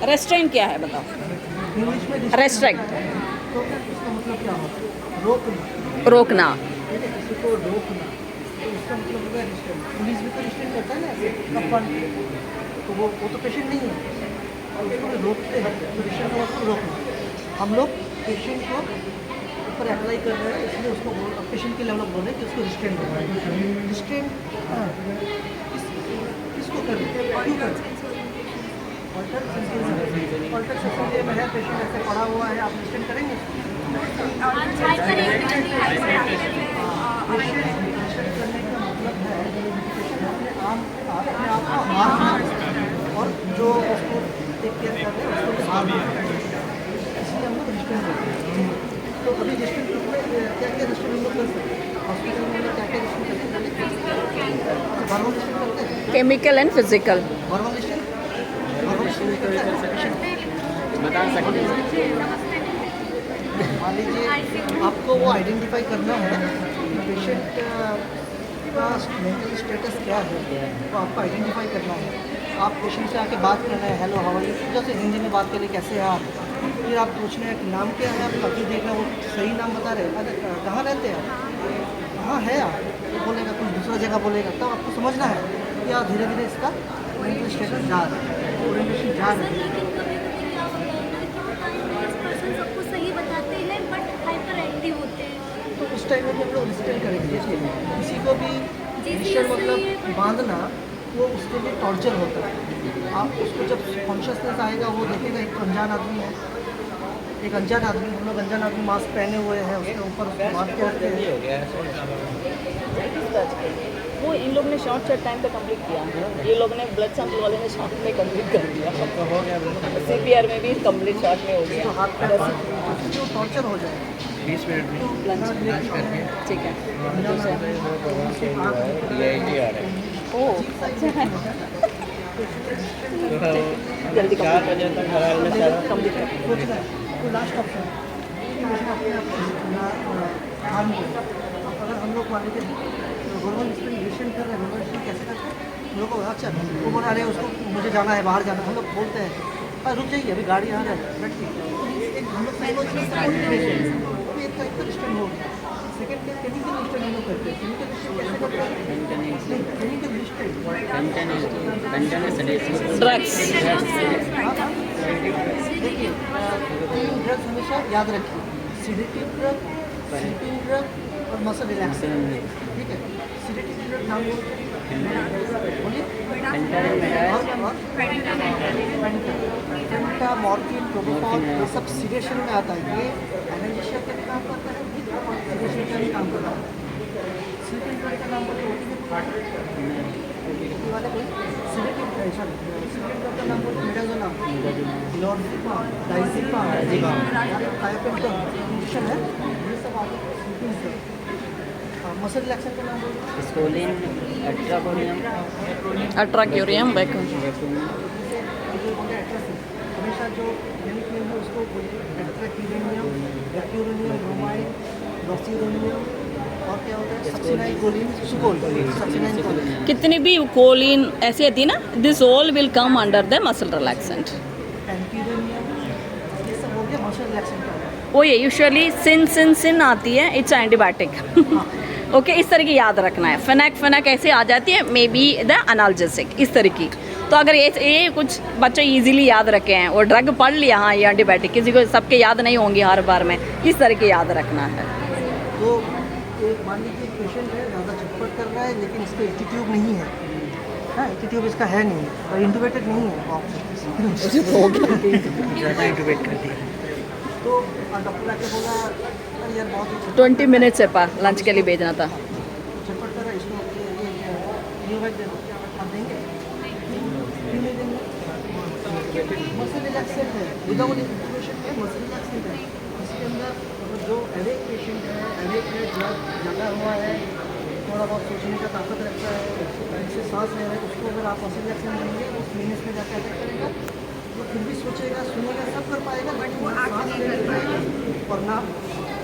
Restaurant क्या है बताओ? इंग्लिश में रेस्ट्रिक्ट, तो इसका मतलब क्या होता है? रोकना। रोकना। ठीक है, किसी को रोकना तो इसका मतलब होगा रिस्ट्रेंट। पुलिस भी तो रिस्ट्रेंट करता है ना ऐसे अपन, तो वो तो पेशेंट नहीं है और उसको भी रोकते हैं, तो रिस्ट्रेंट का मतलब रोकना। हम लोग पेशेंट को ऊपर अप्लाई कर रहे हैं, इसलिए उसको पेशेंट के लेवल बोल रहे हैं कि उसको रिस्ट्रेंट करना है। रिस्ट्रेंट किसको कर रहे हैं, क्यों कर रहे हैं? ऑल्टर सेंसिटिव में है, पेशेंट ऐसे पड़ा हुआ है, आप रिस्ट्रेंट करेंगे उसको? पेशेंट करने का मतलब है पेशेंट अपने आप को मारना और जो उसको टेक केयर कर रहे हैं उसको भी मारना, इसलिए हम लोग रिस्ट्रेंट करते हैं। तो अभी रिस्ट्रेंट में क्या क्या रिस्ट्रेंट हम लोग कर सकते हैं? हॉस्पिटल में हम लोग क्या क्या रिस्ट्रेंट करते हैं? वर्बल रिस्ट्रेंट करते हैं, chemical and physical. Verbal restraint करते हैं पेशेंट। बता सकते हैं। मान लीजिए आपको वो आइडेंटिफाई करना है कि पेशेंट का मेंटल स्टेटस क्या है, तो आपको आइडेंटिफाई करना है। आप पेशेंट से आके बात करना है, हेलो हाउ आर यू, जैसे हिंदी में बात करें कैसे हैं आप, फिर आप पूछना है कि नाम क्या है आपका, फिर देखना वो सही नाम बता रहे हैं, अरे कहाँ रहते हैं आप, कहाँ है आप, बोलेगा कुछ दूसरा जगह बोलेगा, तब आपको समझना है कि आप धीरे धीरे इसका मेंटल स्टेटस जा रहा है, ओरिएंटेशन जा रहा है। लेकिन कभी कभी क्या होता है ना कि इस पर्सन सबको सही बताते हैं बट हाइपर एक्टिव होते हैं। तो उस टाइम में भी हम लोग रिस्ट्रेंट करेंगे। देखिए, किसी को भी रिस्ट्रेंट मतलब बांधना, वो उसके लिए टॉर्चर होता है। आप उसको जब कॉन्शियसनेस आएगा, वो देखेगा एक अनजान आदमी है, एक अनजान आदमी, हम लोग अनजान आदमी मास्क पहने हुए हैं, उसके ऊपर उसको बात करते हैं। वो इन लोग ने शॉर्ट टाइम पे कंप्लीट किया, ये लोग ने ब्लड सैंपल वाले ने शॉर्ट में कंप्लीट कर दिया। हो गया CPR में भी कंप्लीट शॉर्ट में हो गया। तो हाथ पे ऐसे जो टॉर्चर हो जाएगा। 20 मिनट में लंच लंच करके ठीक है। प्रोग्राम चेंज हुआ है, DIT आ रहा है। ओह अच्छा है, तो जल्दी 4 बजे तक हमारे में सारा कंप्लीट कर। सोचना है तो लास्ट ऑप्शन अपने आप हार्म को। अगर हम लोग मान लीजिए गवर्नमेंट इसमें रिलेशन कर रहे हैं, गवर्नमेंट कैसे करते हैं हम लोग को, अच्छा वो बोला अरे उसको मुझे जाना है, बाहर जाना है, हम लोग बोलते हैं अरे रुक जाइए अभी गाड़ी आ रहा है बैठिए, एक हम लोग एक रिस्टेंट हो गया। सेकेंड केमिकल रिस्टेंट हम लोग करते हैं। केमिकल रिस्टेंट कैसे करते हैं? Chemical रिस्टेंट drugs. देखिए, 3 ड्रग्स हमेशा याद रखिए, सीडेटिव ड्रग, स्लीपिंग ड्रग और मसल रिलैक्सेंट। ठीक है, सीडेटिव ड्रग नाम बोलिए, फेंटा, मॉर्फिन, प्रोपोफॉल, ये सब सीडेशन में आता है। ये एनाल्जेसिया का भी काम करता है, सीडेशन का भी काम करता है। स्लीपिंग ड्रग का नाम बोलिए, वाले कोई सीडेटिव ड्रग का नाम बोलिए, मिडाजोलम, लोरजिपाम, डाइजिपाम, थायोपेंटोन इंजेक्शन है, ये सब आगे स्लीपिंग ड्रग। मसल रिलैक्सेशन का नाम बोलिए, स्कोलिन, एट्राकोनियम, अट्राक्यूरियम वैक्यूम। हमेशा जो यूनिक नेम है उसको एट्राक्यूरियम, वैक्यूरियम, ब्रोमाइड, डॉक्सीरोनियम और क्या होता है सक्सिनाइल कोलिन, सुकोल, सक्सिनाइल कोलिन, कितनी भी कोलिन ऐसी आती है ना, this all will come under the muscle relaxant. एंटीरोनियम, ये सब हो गया मसल रिलैक्सेंट का। वो ये यूजुअली सिन आती है, इट्स एंटीबायोटिक। ओके, इस तरह की याद रखना है। फेनैक ऐसे आ जाती है, मे बी द अनाल्जेसिक, इस तरह की। तो अगर ये कुछ बच्चे इजीली याद रखे हैं और ड्रग पढ़ लिया, हाँ ये एंटीबायोटिक, किसी को सबके याद नहीं होंगी हर बार में, इस तरह की याद रखना है। तो एक मान लीजिए पेशेंट है, ज़्यादा छटपट कर रहा है, लेकिन इसका एटीट्यूब नहीं है, हाँ एटीट्यूब इसका है नहीं और इंटूबेटेड नहीं है ज़्यादा इंटूबेट कर दिया। तो डॉक्टर आके बोला अरे यार बहुत 20 मिनट्स है पा लंच के लिए भेजना था। छटपट कर रहा है, इसको न्यूवेट दे दो, आप देंगे? क्यों नहीं देंगे? मसल रिलैक्सेंट है, विदाउट इंटूबेशन है, मसल रिलैक्सेंट है। इसके अंदर जो एवेक पेशेंट है, एवेक है, ब्लड जगा हुआ है, थोड़ा बहुत सोचने का ताकत रखता है, से सांस ले रहा है, उसको अगर आप मसल रिलैक्सेंट देंगे उस मिनट में जाकर अटैक करेगा, वो फिर भी सोचेगा, सुनेगा, सब कर पाएगा, बट वो सांस ले नहीं पाएगा और ना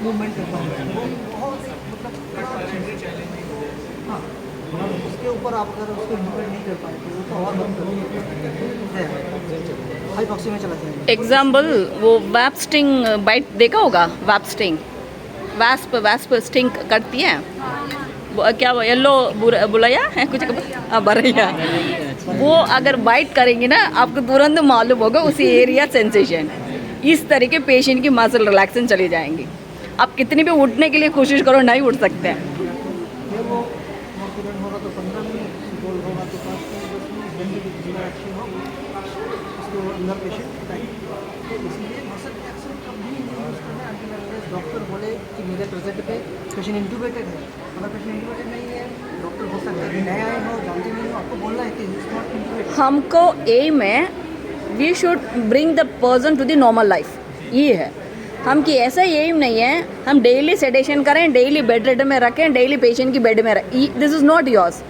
मूवमेंट कर पाएगा। वो बहुत मतलब हाँ, उसके ऊपर आप अगर उसको इंटूबेट नहीं कर पाएंगे वो तो और है। हाइपॉक्सी में चला जाएगा। एग्जाम्पल वो वैप स्टिंग बाइट देखा होगा, वैप स्टिंग, वैस्प स्टिंग करती है क्या वो येलो बुलाया है कुछ बरैया, वो अगर बाइट करेंगे ना आपको तुरंत मालूम होगा उसी एरिया सेंसेशन। इस तरीके पेशेंट की मसल रिलैक्सेशन चली जाएंगी। आप कितनी भी उठने के लिए कोशिश करो नहीं उठ सकते हैं। ये वो कॉन्फिडेंट होगा तो 15 मिनट, गोल होगा तो 5 मिनट 10 मिनट, जल्दी जितना एक्शन होगा उसके अंदर पेशेंट टाइम। तो इसलिए मसल एक्शन कभी नहीं यूज़ करना है अनटिल डॉक्टर बोले कि मेरे प्रेजेंट पे पेशेंट इंट्यूबेटेड है। अगर पेशेंट इंट्यूबेटेड नहीं है, डॉक्टर हो सकता है कि नए आए हो, जानते नहीं हो, आपको बोलना है कि इट्स नॉट इंट्यूबेटेड। हमको एम है we should bring the person to the normal life, ये है हम कि ऐसा एम नहीं है हम डेली सेडेशन करें, डेली बेड रेड में रखें, डेली पेशेंट की बेड में रखें। This is not yours.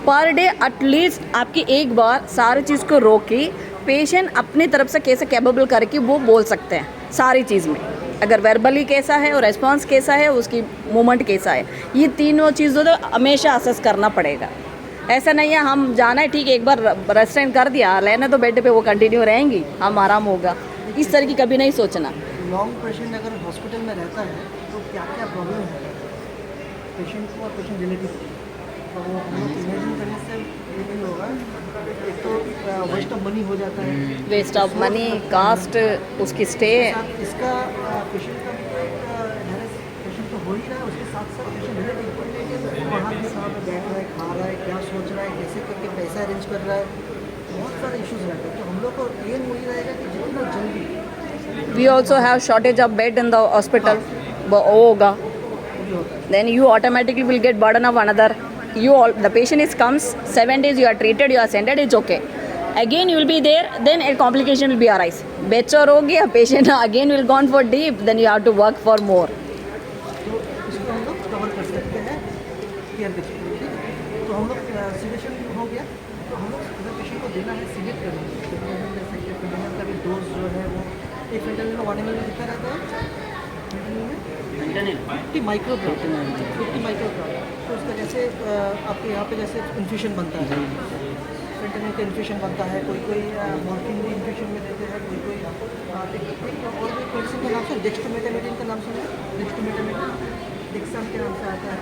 Per day at least आपकी एक बार सारी चीज़ को रोकी पेशेंट अपनी तरफ से कैसे कैपेबल करके वो बोल सकते हैं सारी चीज़ में, अगर वर्बली कैसा है और रेस्पॉन्स कैसा है, उसकी मूवमेंट कैसा है, ये तीनों चीज़ों तो हमेशा असेस करना पड़ेगा। ऐसा नहीं है हम जाना है ठीक है एक बार रेस्टोरेंट कर दिया लेना तो बेड पे वो कंटिन्यू रहेंगी, हम आराम होगा, इस तरह की कभी नहीं सोचना। लॉन्ग पेशेंट अगर हॉस्पिटल में रहता है तो क्या क्या प्रॉब्लम है पेशेंट को और पेशेंट रिलेटिव को, तो वो हम लोग इमेजिन करने से ये नहीं होगा। एक तो वेस्ट ऑफ मनी हो जाता है, वेस्ट ऑफ मनी, कास्ट, उसकी स्टे। साथ इसका पेशेंट का भी तो एक पेशेंट तो हो ही रहा है, उसके साथ साथ पेशेंट रिलेटिव वहाँ भी कहाँ पे बैठ रहा है, खा रहा है, क्या सोच रहा है, कैसे करके पैसा अरेंज कर रहा है, बहुत सारे इश्यूज रहते हैं। तो हम लोग को एम वही रहेगा कि जितना जल्दी We also have shortage of bed in the hospital. वो होगा, भी होता है। then you automatically will get burden of another. The patient is comes 7 days, you are treated, you are sent, it's okay. Again you will be there, then a complication will be arise. Better हो गया patient again will gone for deep, then you have to work for more. तो इसको हम लोग cover कर सकते हैं care के थ्रू, ठीक है। तो हम लोग सीडेशन हो गया, तो हम लोग अगर पेशेंट को देना है सीडेट करेंगे, जैसे कि फिंटनिल का भी डोज जो है वो एक फिंटनिल में 1 ml में कितना रहता है, फिंटनिल में 50 माइक्रोग्राम, 50 माइक्रोग्राम। तो उसका जैसे आपके यहाँ पे जैसे इन्फ्यूशन बनता है, फिंटनिल का इन्फ्यूशन बनता है, कोई कोई मॉर्फिन भी इन्फ्यूशन में देते हैं, कोई कोई और भी मेडिसिन का नाम से डेक्स्ट्रोमेटामेटिन का नाम सुना है, डेक्स्ट्रोमेटामेटिन डेक्साम के नाम से आता है।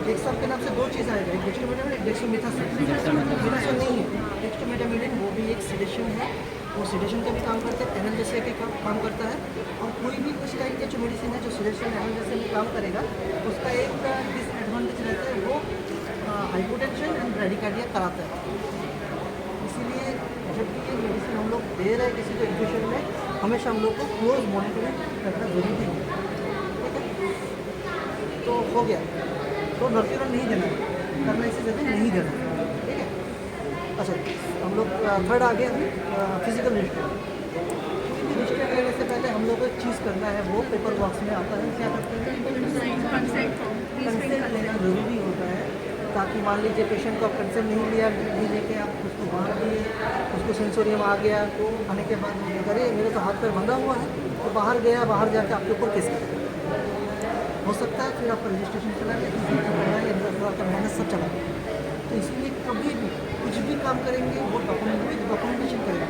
डेक्साम के नाम से 2 चीज़ आएगा, एक डेक्स्ट्रोमेटामेटिन, एक डेक्स्ट्रोमेथासोन। मेथासोन नहीं है, डेक्स्ट्रोमेटामेटिन वो भी एक सेडेशन है, वो सेडेशन का भी काम करता है, एनाल्जेसिया के काम करता है। और कोई भी उस टाइप के जो मेडिसिन है जो सेडेशन एनाल्जेसिया में काम करेगा, उसका एक डिसएडवांटेज रहता है, वो हाइपोटेंशन एंड ब्रैडिकार्डिया कराता है। इसीलिए जब भी ये मेडिसिन हम लोग दे रहे हैं किसी को इन्फ्यूशन में, हमेशा हम लोग को क्लोज मॉनिटरिंग रखना जरूरी है, ठीक है। तो हो गया, तो नॉर्थिरन नहीं देना, करना इसी जगह नहीं देना, ठीक है। अच्छा, हम लोग थर्ड आ गया अभी फिजिकल रिस्ट्रेंट। रिस्ट्रेंट लेने से पहले हम लोग को एक चीज़ करना है, वो पेपर बॉक्स में आता है, क्या करते हैं कंसेंट लेना ज़रूरी होता है, ताकि मान लीजिए पेशेंट को आप कंसेंट नहीं लिया, नहीं लेके आप उसको बाहर दिए, उसको सेंसोरियम आ गया, तो आने के बाद अरे मेरे तो हाथ पैर बंधा हुआ है, तो बाहर गया, बाहर जाके आपके ऊपर केस करें हो सकता है, फिर आपका रजिस्ट्रेशन चला गया, आपका मेहनत सब चला गया। तो इसलिए कभी भी कुछ भी काम करेंगे वो डॉक्यूमेंटेशन करेंगे,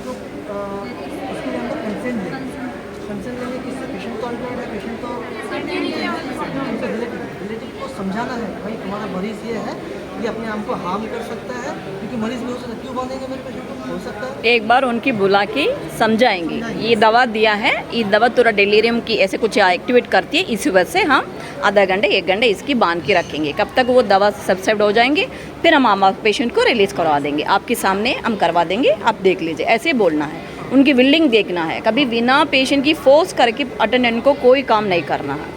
तो उसके लिए हम लोग कंसेंट लेंगे। कंसेंट लेंगे कि इससे पेशेंट को अनफेयर है, पेशेंट को उनके रिलेटिव को समझाना है, भाई तुम्हारा मरीज़ ये है, ये अपने आप को हार्म कर सकता है, क्योंकि मरीज़ भी हो सकता है, क्यों बांधेंगे मेरे पेशेंट को, हो सकता है। एक बार उनकी बुला के समझाएंगे ये दवा दिया है, ये दवा थोड़ा डिलीरियम की ऐसे कुछ एक्टिवेट करती है, इसी वजह से हम आधा घंटे 1 घंटे इसकी बांध के रखेंगे, कब तक वो दवा सब्सिड हो जाएंगे, फिर हम पेशेंट को रिलीज़ करवा देंगे, आपके सामने हम करवा देंगे, आप देख लीजिए। ऐसे बोलना है, उनकी विलिंग देखना है, कभी बिना पेशेंट की फोर्स करके अटेंडेंट को कोई काम नहीं करना है।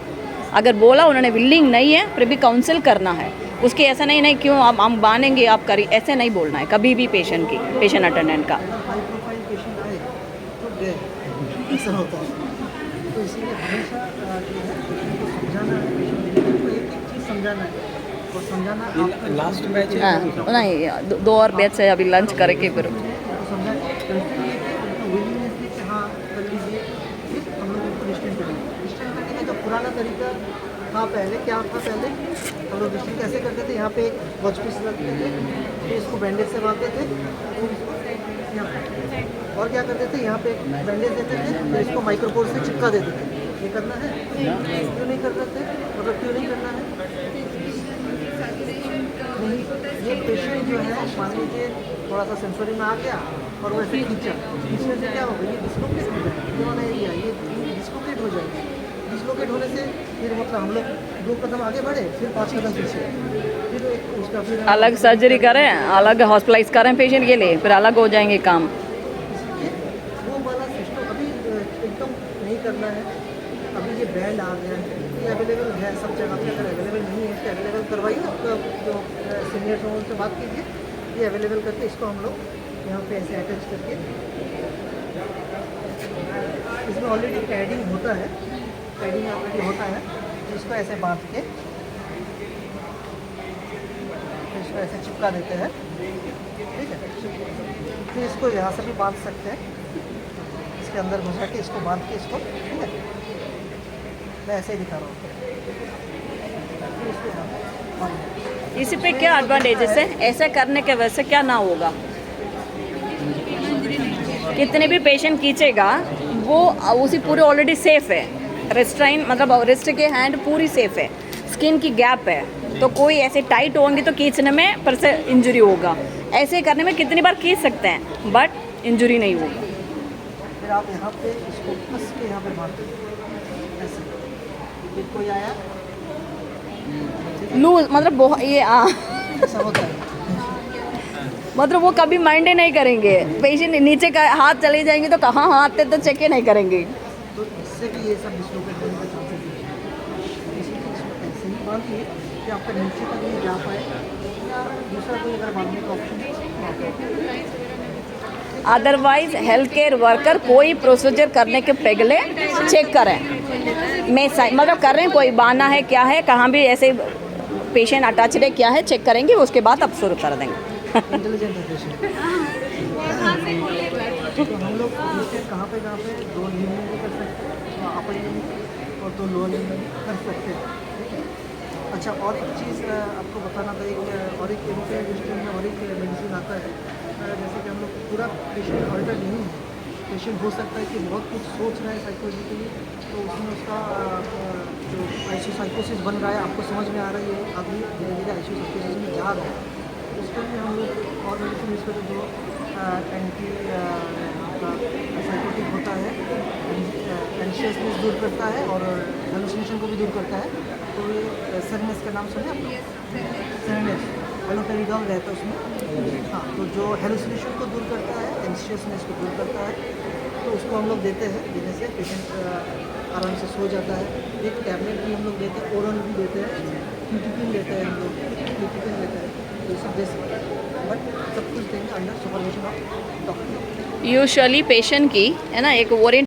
अगर बोला उन्होंने विलिंग नहीं है फिर भी काउंसिल करना है, उसके ऐसा नहीं क्यों हम बांधेंगे आप करिए, ऐसे नहीं बोलना है कभी भी पेशेंट अटेंडेंट का। हाई प्रोफाइल पेशेंट आए तो गए, ऐसा होता है। तो इसीलिए हमेशा जो है पेशेंट को समझाना है, पेशेंट को एक एक चीज़ समझाना है, और समझाना आपका लास्ट बैच है हाँ नहीं 2 और बैच है, अभी लंच करके फिर तो समझा कंसेंट लेके उनको विलिंगनेस दी कि हाँ कर लीजिए, फिर हम लोग उनको डिस्टेंस करेंगे। डिस्टेंस करने का जो पुराना तरीका था पहले, क्या था पहले हम लोग डिस्टेंस कैसे करते थे, यहाँ पे एक वॉच पीस रखते थे, फिर इसको बैंडेज से बांधते थे, फिर इसको यहाँ पे और क्या करते थे, यहाँ पे बैंडेज देते थे, फिर इसको माइक्रोपोर से चिपका देते थे। ये करना है, क्यों नहीं कर रहे थे, मतलब क्यों नहीं करना है? नहीं, ये पेशेंट जो है मान लीजिए थोड़ा सा सेंसरी में आ गया और वैसे खींचने से क्या होगा, ये डिस्लोकेट हो जाएगा, ये वाला एरिया ये डिस्लोकेट हो जाएगा। डिस्लोकेट होने से फिर मतलब हम लोग 2 कदम आगे बढ़े, फिर 5 कदम पीछे, फिर उसका फिर अलग सर्जरी करें, अलग हॉस्पिटलाइज करें पेशेंट के लिए, फिर अलग हो जाएंगे काम। इसलिए वो वाला सिस्टम अभी एकदम नहीं करना है। अभी ये बैंड आ गया है, ये अवेलेबल है सब जगह पे। अगर अवेलेबल नहीं है तो अवेलेबल करवाइए, आपका जो सीनियर्स हों उनसे बात कीजिए, ये अवेलेबल करके इसको हम लोग यहाँ पे ऐसे अटैच करके, इसमें ऑलरेडी पैडिंग होता है, पैडिंग ऑलरेडी होता है, तो इसको ऐसे बांध के फिर इसको ऐसे चिपका देते हैं, ठीक है। फिर इसको यहाँ से भी बांध सकते हैं, इसके अंदर घुसा के इसको बांध के इसको, ठीक है। मैं ऐसे ही दिखा रहा हूँ, फिर इसको यहाँ पे बांध दें। इसी पे क्या एडवांटेजेस है, ऐसा करने के वजह से क्या ना होगा? कितने भी पेशेंट खींचेगा वो उसी पूरे ऑलरेडी सेफ है, रेस्ट्राइन मतलब रिस्ट के हैंड पूरी सेफ है, स्किन की गैप है, तो कोई ऐसे टाइट होंगे तो खींचने में पर से इंजरी होगा। ऐसे करने में कितनी बार खींच सकते हैं बट इंजरी नहीं होगी। फिर आप यहाँ पे इसको कस के यहाँ पे बांध दें, ऐसे। फिर कोई आया, लूज मतलब बहुत ये ऐसा होता है। मतलब वो कभी माइंड ही नहीं करेंगे, पेशेंट नीचे का हाथ चले जाएंगे तो कहाँ हाथ थे तो चेक ही नहीं करेंगे। तो इससे भी ये सब डिस्लोकेट होने का चांसेस है, इसलिए इसको ऐसे ही बांधिए कि आपका नीचे तक नहीं जा पाए, या दूसरा कोई अगर बांधने का ऑप्शन है तो आप अदरवाइज हेल्थ केयर वर्कर कोई प्रोसीजर करने के पहले चेक करें, मैं मतलब कर रहे हैं कोई बहाना है क्या है, कहाँ भी ऐसे पेशेंट अटैच्ड है क्या है, चेक करेंगे, उसके बाद अब शुरू कर देंगे। इंटेलिजेंट है पेशेंट। तो हम लोग कहाँ पे 2 लिंग में भी कर सकते हैं, तो अपर लिंग और 2 लोअर लिंग में भी कर सकते हैं, ठीक है। अच्छा, और एक चीज़ आपको बताना था, और एक में और एक मेडिसिन आता है, जैसे कि हम लोग पूरा पेशेंट अल्टर नहीं है, पेशेंट हो सकता है कि बहुत कुछ सोच रहा है साइकोलॉजिकली, तो उसमें उसका जो आइसोसाइकोसिस बन रहा है, आपको समझ में आ रहा है ये आदमी धीरे धीरे आइसोसाइकोसिस में जा रहा है, उसके लिए हम लोग और मेडिसिन यूज़ करते जो एंटी साइकोटिक होता है, एंशियसनेस दूर करता है और हेलुसिनेशन को भी दूर करता है। तो ये सैडनेस का नाम सुने आपने? सैडनेस हेलोपेरिडॉल रहता है उसमें, हाँ। तो जो हेलुसिनेशन को दूर करता है, एंशियसनेस को दूर करता है, तो उसको हम लोग देते हैं, देने से पेशेंट आराम से सो जाता है। एक टैबलेट भी हम लोग देते हैं, ओरल भी देते हैं, क्यूटिपिन देते हैं हम लोग, क्यूटिपिन देते हैं, ये सब दे सकते हैं, बट सब कुछ देंगे under supervision of doctor. Usually patient की है ना एक वारंटी